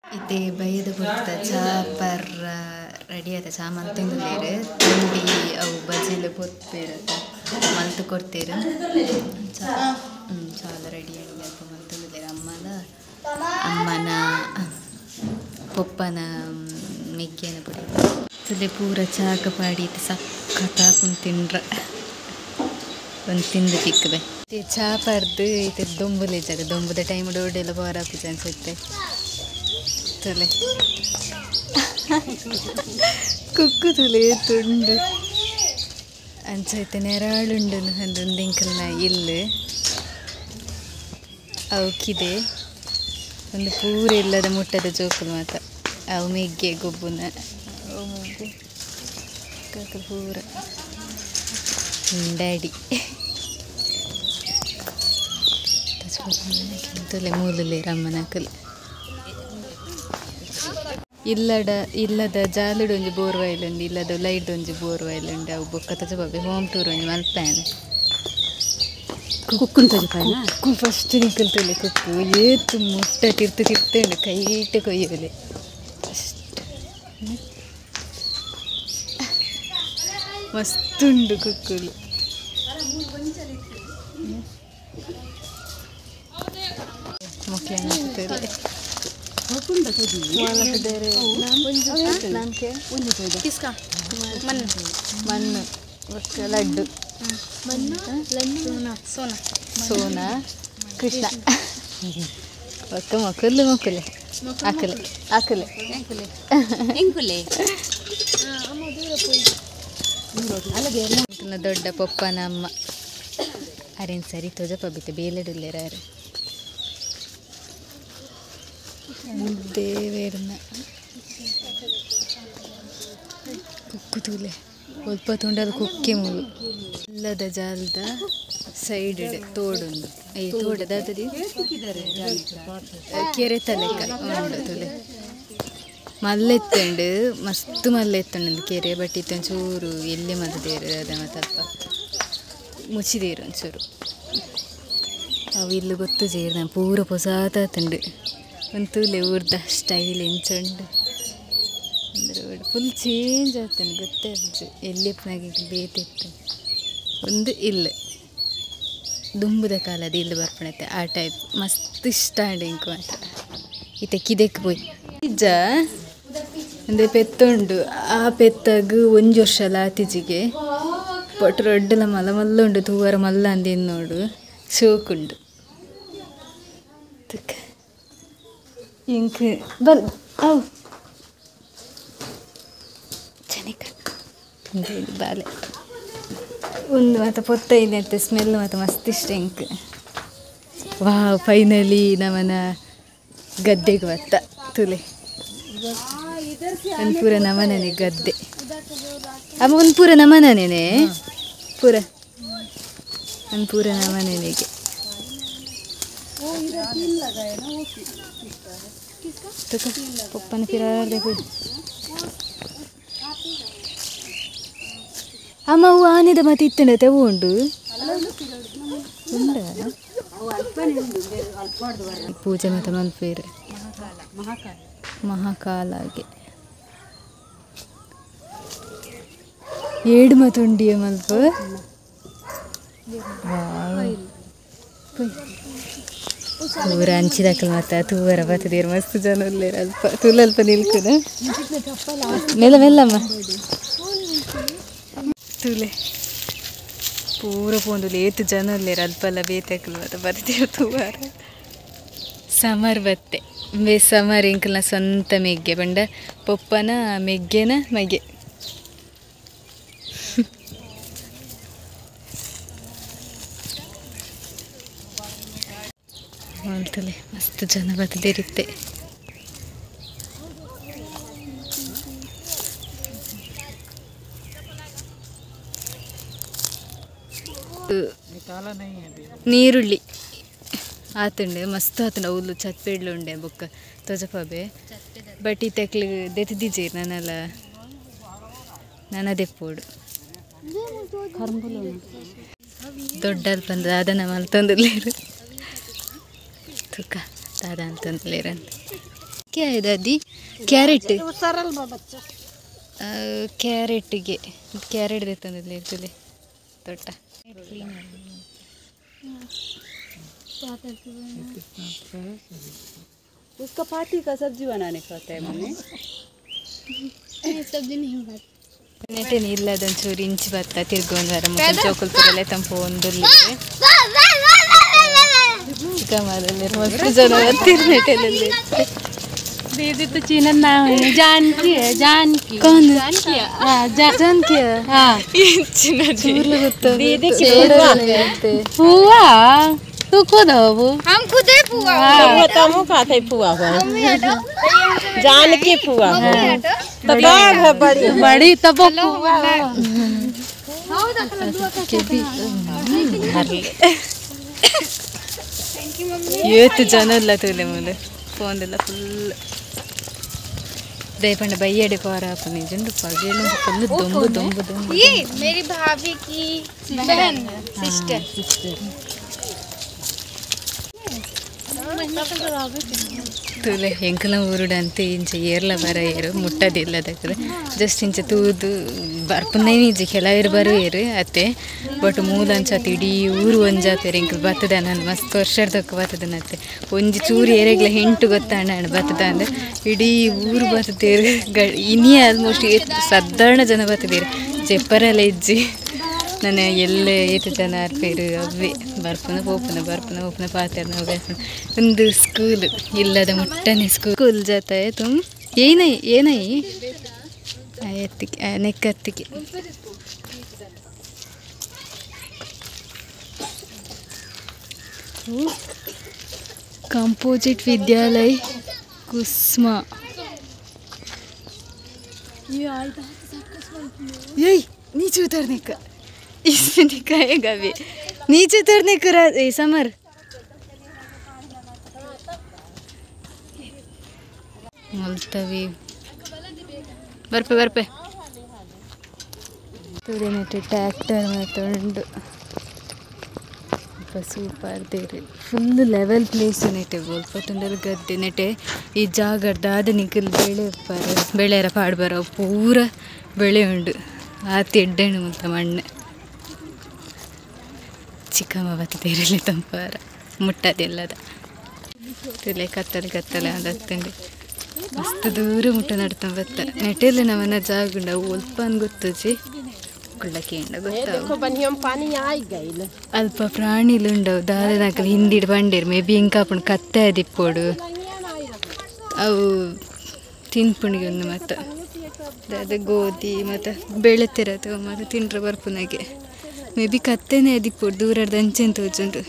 ಇತ್ತೆ ಬೈದು ಕೊಡ್ತ ಚಾ ಪರ್ ರೆಡಿ ಆಯ್ತ ಚಾ ಮಲ್ತೊಂದುಲ್ಲೆರ್ ತಿಂಡಿ ಅವು ಬಜಿಲು ಪೊರ್ಪೆರ್ ಮಲ್ತು ಕೊಡ್ತೇರು ಚಾ ಚಾಲ ರೆಡಿ ಆಗಿ ಅಲ್ಪ ಮಲ್ತೊಂದುಲ್ಲೆರ್ ಅಮ್ಮನ ಪೊಪ್ಪನ ಮೆಗ್ಗೆನ ಪುಡಿ ಸುದೆ ಪೂರ ಚಾಕ ಪಾಡಿತ್ತು ಸಕ್ಕತ್ತ ಕುಂತಿನ್ರ ಒಂದು ತಿಂದು ತಿಕ್ಕಬೆ ಚಾ ಪರ್ದು ಇತ್ತೆ ದೊಂಬುಲೆ ಜಾಗ ದೊಂಬುದ ಟೈಮ್ ಡೋಡೆಲ್ಲ ಪೋರಾಪುಜ ಅನ್ಸುತ್ತೆ ತುಲೆ ಕುಕ್ಕು ತುಲೆ ತುಂಡು ಅಂಚೈತೆ ನೆರಾಳುಂಡು ಒಂದು ಇಂಕಲ್ನ ಇಲ್ಲು ಅವಕ್ಕಿದೆ ಒಂದು ಪೂರ ಇಲ್ಲದ ಮುಟ್ಟದ ಜೋಕುಲು ಮಾತ ಅವು ಮೆಗ್ಗೆ ಗೊಬ್ಬುನ ಅವು ಮೆಗ್ಗೆ ಕಾಕಲು ಪೂರ ಡ್ಯಾಡಿ ತುಲೆ ಮೂಲಲೆ ರಮ್ಮನಕಲು ಇಲ್ಲದ ಜಾಲುಡು ಒಂಜಿ ಬೋರ್ವಾಯಿಲ್ ಉಂಡು ಇಲ್ಲದ ಲೈಟ್ ಒಂಜಿ ಬೋರ್ವಾಯಿಲ್ ಉಂಡು ಅವು ಬೊಕ್ಕ ತಜಬಾಬೆ ಹೋಮ್ ಟೂರ್ ಒಂಜಿ ಮಲ್ಪಾಯನೆ ಕುಕ್ಕು ಫಸ್ಟ್ ನಿಕ್ಕಲ್ ತುಲೆ ಕುಕ್ಕು ಏತು ಮುಟ್ಟ ತಿರ್ತುಂಡು ಕೈಟ್ ಕೊಯ್ಯಲೆ ಅಷ್ಟು ಮಸ್ತುಂಡು ಕುಕ್ಕುಲು ಮುಖ್ಯ ಮಣ್ಣು ಲಡ್ಡು ಸೋನಾ ಕೃಷ್ಣ ಒಕ್ಕ ಮೊಕ್ಕಲು ಮೊಕ್ಕಲೆ ಆಕಲೆ ಆಕಲೆ ದೊಡ್ಡ ಪಪ್ಪನ ಅಮ್ಮ ಅರೇನು ಸರಿ ತೋಜ ಪಬ್ಬಿತೆ ಬೇಲೆಡುಲ್ಲೇರಾರು ದೇವೇರ್ನ ಕುಕ್ಕು ತೂಲೆ ಒಲ್ಪ ತುಂಡಲು ಕುಕ್ಕೆ ಮೂಲು ಇಲ್ಲದ ಜಾಲದ ಸೈಡ್ ತೋಡುಂಡು ಈ ತೋಡದ ಅದರಿ ಕೆರೆ ತಲೆಕ ಉಂಡು ತುಲೆ ಮಲ್ಲೆತ್ತಂಡು ಮಸ್ತ್ ಮಲ್ಲೆತ್ತಂಡು ಕೆರೆ ಬಟ್ ಇತ್ತೊಂಚೂರು ಎಲ್ಲಿ ಮಲ್ದೇರು ಅದ ಮತ್ತಲ್ಪ ಮುಚ್ಚಿದೇರು ಒಂಚೂರು ಅವು ಇಲ್ಲಿ ಗೊತ್ತು ಸೇರು ನಾನು ಪೂರ ಪೊಸಾತಂಡು ಒಂತೂಲೆ ಊರ್ದ ಸ್ಟೈಲ್ ಎಂಚುಂಡು ಅಂದ್ರೆ ಫುಲ್ ಚೇಂಜ್ ಆಗ್ತಾನೆ ಗೊತ್ತಾಯ್ತು ಎಲ್ಲಿಪ್ಪನಾಗಿ ಬೇತಿತ್ತು ಒಂದು ಇಲ್ಲಿ ದುಂಬುದ ಕಾಲದ ಇಲ್ಲಿ ಬರ್ಪಣತೆ ಆ ಟೈಪ್ ಮಸ್ತ್ ಇಷ್ಟ ಅಂಡು ಇಂಕು ಮಾತ್ರ ಈತ ಕಿದೆಕ್ ಪೋಯ್ ನಿಜ ಒಂದು ಪೆತ್ತುಂಡು ಆ ಪೆತ್ತಾಗ ಒಂಜು ವರ್ಷ ಲಾತಿಜಿಗೆ ಪೊಟ್ಟು ರೊಡ್ಡಲ ಮಲ್ಲ ಮಲ್ಲ ಉಂಡು ತೂವರ ಮಲ್ಲ ಅಂದಿನ ನೋಡು ಶೋಕುಂಡು ಇಂಕ್ ಬಲ್ ಅವು ಚೆನ್ನಕ ಬಾಲೆ ಒಂದು ಮತ್ತು ಪೊತ್ತ ಇದೆ ಅಂತ ಸ್ಮೆಲ್ ಮತ್ತು ಮಸ್ತ್ ಇಷ್ಟ ಇಂಕ್ ವಾ ಫೈನಲಿ ನಮ್ಮನ ಗದ್ದೆಗೆ ಬತ್ತ ತುಲೆ ಒಂದು ಪೂರ ನಮನನೆ ಗದ್ದೆ ಅಮ್ಮ ಒಂದು ಪೂರ ನಮನನೇ ಪೂರ ಒಂದು ಪೂರ ನಮನೆಗೆ ಪಪ್ಪನ ಫಿರಾರ್ದೆ ಹೋಗಿ ಅಮ್ಮ ಅವು ಆನೆದ ಮತ್ತೆ ಇತ್ತಂಡತೆ ಅವು ಉಂಡು ಉಂಡ ಪೂಜೆ ಮತ್ತೆ ಮಲ್ಪೇರು ಮಹಾಕಾಲಾಗೆ ಏಡು ಮತ್ತು ಉಂಡಿಯ ಮಲ್ಪ ಪೂರ ಹಂಚಿದಾಕಲ್ ಮತ್ತೆ ತೂವರ ಬತ್ತದೇರು ಮಸ್ತ್ ಜನ ಉಲ್ಲೇರು ಅಲ್ಪ ತುಲಲ್ಪ ನಿಲ್ಕುದ ಮೆಲ್ಲ ಮೆಲ್ಲಮ್ಮ ತುಲೆ ಪೂರ ಪೋಂದು ಏತು ಜನ ಉಲ್ಲೇರು ಅಲ್ಪಲ್ಲ ಬೇತಾಕಲ್ ಮತ್ತೆ ಬತ್ತದೇರು ತೂವಾರ ಸಮರ್ ಬತ್ತೆ ಸಮರ್ ಇಂಕಲ್ನ ಸ್ವಂತ ಮೆಗ್ಗೆ ಬಂಡ ಪೊಪ್ಪನ ಮೆಗ್ಗೆನ ಮಗೆ ಅಂತಲೇ ಮಸ್ತ್ ಜನ ಬತ್ತದೇರಿತ್ತೆ ನೀರುಳ್ಳಿ ಆತುಂಡೆ ಮಸ್ತ್ ಆತುಂಡ ಅವಳು ಚತ್ಪೆಡ್ಲು ಉಂಡೆ ಬೊಕ್ಕ ತೊಜಪಬೆ ಬಟ್ ಈ ತೆಕ್ಲು ದೆತ್ತಿದ್ದೀಜೇರು ನನ್ನಲ್ಲ ನನ್ನ ದೆಪ್ಪೋಡು ದೊಡ್ಡ ಅಲ್ಪ ದಾದನ ಮಲ್ತೊಂದುಲ್ಲೇರು ತುಕ ದಾದ ಅಂತಂದುಲ್ಲೇರಂತ क्या है दादी कैरेट ಕ್ಯಾರೆಟ್ಗೆ ಕ್ಯಾರೆಟ್ ತಂದಿದ್ಲಿ ಇರ್ತದೆ ತೊಟ್ಟ उसका पाती का सब्जी बनाने खाता है मम्मी सब्जी नहीं खाती ನೆಟ್ಟೇನು ಇಲ್ಲ ಅದೊಂಚೂರು ಇಂಚು ಭತ್ತ ತಿರ್ಗೊಂಡು ವಾರ ಮುಖ ಚೌಕಲ್ಪುರಲ್ಲೇ ತಂಪು ಒಂದಲ್ಲಿದೆ ಚಿಕ್ಕಮ್ಮದಲ್ಲಿ ಮಸ್ತ್ ಜನ ಬರ್ತೀರಿ ನೆಟ್ಟೆಲಲ್ಲಿ दीदी तो चीनन नाम है जानकी है जानकी कौन हाँ जानकी हाँ ಚೂರ್ಲು ಗೊತ್ತು दीदी की ಸೇಡಲ್ಲಿರುತ್ತೆ फुआ तू खुद हो वो हम खुद ही फुआ तब खाते फुआ हुआ जानकी फुआ तो है बड़ी बड़ी तब ಇವತ್ತು ಜನ ಇಲ್ಲ ತೂಲೆ ಮುಂದೆ ಫೋನ್ದೆಲ್ಲ ಫುಲ್ ದಯಪಂಡ ಬೈಯಡೆ ಪಾರ ಅಪ್ಪನಿ ಜಂಡು ಪಗೇಳು ಫುಲ್ ದೊಂಬು ದೊಂಬು ದೊಂಬು ये मेरी भाभी की बहन सिस्टर ತೂಲೆ ಎಂಕಲ ಊರುಡಂತೆ ಇಂಚ ಏರ್ಲ ಬರ ಏರು ಮುಟ್ಟದಿಲ್ಲ ಅದಕ್ಕೆ ಜಸ್ಟ್ ಇಂಚ ತೂದು ಬರ್ಪನೇ ನಿಜ ಕೆಲವರು ಬರೋ ಏರು ಅತ್ತೆ ಬಟ್ ಮೂಲಂಚ ಇಡೀ ಊರು ಒಂಜಾತೇರು ಎಂಕಲ್ ಬತ್ತದ ನಾನು ಮಸ್ತ್ ವರ್ಷದಕ್ಕೆ ಬತ್ತದನತ್ತೆ ಒಂಜಿ ಚೂರು ಏರೆಗ್ಲ ಹೆಂಟು ಗೊತ್ತಾಣ ಬತ್ತದ ಅಂದ್ರೆ ಇಡೀ ಊರು ಬರ್ತದೇರು ಇನ್ನೇ ಆಲ್ಮೋಸ್ಟ್ ಸಾಧಾರಣ ಜನ ಬರ್ತದೇರು ಜೆಪ್ಪರೆಲ್ಲ ಇಜ್ಜಿ ನಾನು ಎಲ್ಲೇ ಏತು ಜನ ಆರ್ಪೇರು ಅವೇ ಬರ್ಪನ ಪಾತ್ರೆ ಒಂದು ಸ್ಕೂಲ್ ಇಲ್ಲದ ಮುಟ್ಟನೆ ಸ್ಕೂಲ್ ಜಾತ ತುಮ್ ಏನೈ ಎತ್ತಿಗೆ ನೆಕ್ಕತ್ತಿಗೆ कंपोजिट विद्यालय कुस्मा यही नीचे उतरने का इसमें दिखाएगा भी नीचे उतरने का समर मुल्तवी बर्पे ट्रैक्टर में ಸೂಪರ್ ದೇರಿ ಫುಲ್ ಲೆವೆಲ್ ಪ್ಲೇಸ್ ನೆಟ್ಟೆ ಬೋಲ್ಪತ್ತೊಂಡಲ್ಲಿ ಗದ್ದೆ ನೆಟ್ಟೆ ಈ ಜಾಗಡ್ದಾದ ನಿಖಲ್ ಬೆಳೆಯರ ಪಾಡು ಬರೋ ಪೂರ ಬೆಳೆ ಉಂಡು ಆತಿ ಎಡ್ಡೆಣ್ಣು ಮುತ್ತ ಮಣ್ಣೆ ಚಿಕ್ಕಮ್ಮ ಬತ್ತೇರಲ್ಲಿ ತಂಪಾರ ಮುಟ್ಟದೆಲ್ಲದ ತಿಲೆ ಕತ್ತಲೆ ಅದು ಹತ್ತಂಡಿ ಮಸ್ತ್ ದೂರ ಮುಟ್ಟ ನಡ್ತಾವ ಬತ್ತ ನೆಟ್ಟೆಲ್ಲ ನಮ್ಮನ್ನ ಜಾಗುಂಡ ಒಲ್ಪ ಗೊತ್ತುಜಿ ಅಲ್ಪ ಪ್ರಾಣಿಲುಂಡವು ದಾದನಕಲ್ ಹಿಂದಿಡ್ ಬಂಡೇರು ಮೇ ಬಿ ಇಂಕಾಪುಂಡು ಕತ್ತೆ ಅದಿಪ್ಪೋಡು ಅವು ತಿನ್ಪುಣಿಗೆ ಒಂದು ಮತ್ತು ಅದು ಗೋಧಿ ಮತ್ತು ಬೆಳೆತಿರತ್ತವ ಮತ್ತು ತಿನ್ರ ಬರ್ಪುನಾಗೆ ಮೇ ಬಿ ಕತ್ತೆನೇ ಅದಿಪ್ಪೋಡು ದೂರದ ಅಂಚೆನ್ ತೋಜುಂಡು